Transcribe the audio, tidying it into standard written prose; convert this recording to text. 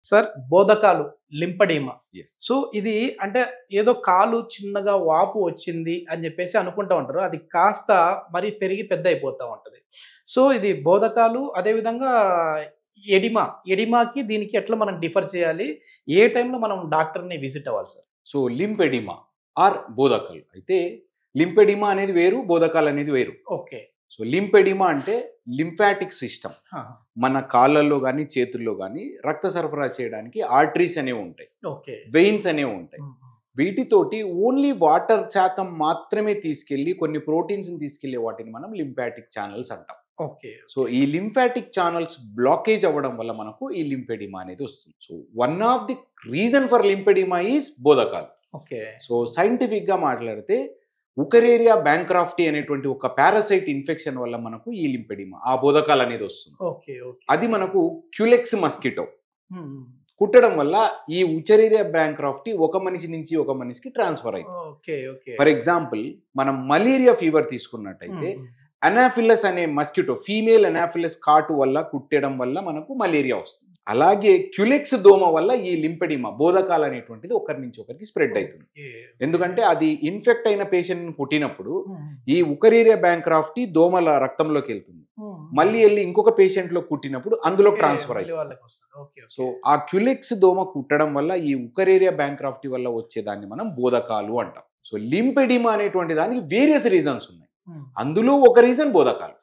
Sir బోధకాలు లింపడీమా. Yes. So ఇది అంటే ఏదో కాలు చిన్నగా వాపు వచ్చింది అని చెప్పేసి అనుకుంటా ఉంటారు. అది కాస్త మరి పెరిగి పెద్ద అయిపోతా ఉంటది. సో ఇది బోధకాలు అదేవిధంగా ఎడిమాకి దీనికి ఎట్లా మనం డిఫర్ చేయాలి? ఏ టైంలో మనం డాక్టర్‌ని విజిట్ అవ్వాలి సార్? సో లింపెడిమా ఆర్ బోధకాలు అయితే లింపెడిమా అనేది వేరు, బోధకాలు అనేది వేరు. ఓకే. సో లింపెడిమా అంటే లింఫాటిక్ సిస్టమ్, మన కాళ్ళల్లో కానీ చేతుల్లో కానీ రక్త సరఫరా చేయడానికి ఆర్టరీస్ అనేవి ఉంటాయి, ఓకే, వెయిన్స్ అనేవి ఉంటాయి. వీటితోటి ఓన్లీ వాటర్ శాతం మాత్రమే తీసుకెళ్లి కొన్ని ప్రోటీన్స్ తీసుకెళ్లే వాటిని మనం లింఫాటిక్ ఛానల్స్ అంటాం. ఓకే. సో ఈ లింఫాటిక్ ఛానల్స్ బ్లాకేజ్ అవ్వడం వల్ల మనకు ఈ లింపెడిమా అనేది వస్తుంది. So one of the reason for lymphoedema is బోధకాలు. ఓకే. సో సైంటిఫిక్ గా మాట్లాడితే ఉకరేరియా బ్యాంక్రాఫ్టీ అనేటువంటి ఒక పారాసైట్ ఇన్ఫెక్షన్ వల్ల మనకు ఈ లింపెడిమా, ఆ బోధకాలు అనేది వస్తుంది. ఓకే. ఓకే. అది మనకు క్యులెక్స్ మస్కిటో కుట్టడం వల్ల ఈ ఉకరేరియా బ్యాంక్రాఫ్టీ ఒక మనిషి నుంచి ఒక మనిషికి ట్రాన్స్ఫర్ అవుతుంది. ఓకే. ఓకే. ఫర్ ఎగ్జాంపుల్ మనం మలేరియా ఫీవర్ తీసుకున్నట్టయితే అనాఫిలస్ అనే మస్కిటో, ఫీమేల్ అనాఫిలస్ కాటు వల్ల కుట్టడం వల్ల మనకు మలేరియా వస్తుంది. అలాగే క్యులెక్స్ దోమ వల్ల ఈ లింపెడిమా, బోధకాలు అనేటువంటిది ఒకరి నుంచి ఒకరికి స్ప్రెడ్ అవుతుంది. ఎందుకంటే అది ఇన్ఫెక్ట్ అయిన పేషెంట్ పుట్టినప్పుడు ఈ ఉకరేరియా బ్యాంక్రాఫ్టీ దోమల రక్తంలోకి వెళ్తుంది, మళ్ళీ వెళ్ళి ఇంకొక పేషెంట్ లో కుట్టినప్పుడు అందులో ట్రాన్స్ఫర్ అవుతుంది. సో ఆ క్యులెక్స్ దోమ కుట్టడం వల్ల ఈ ఉకరేరియా బ్యాంక్రాఫ్టీ వల్ల వచ్చేదాన్ని మనం బోధకాలు అంటాం. సో లింపెడిమా అనేటువంటి దానికి వేరియస్ రీజన్స్ ఉన్నాయి, అందులో ఒక రీజన్ బోధకాలు.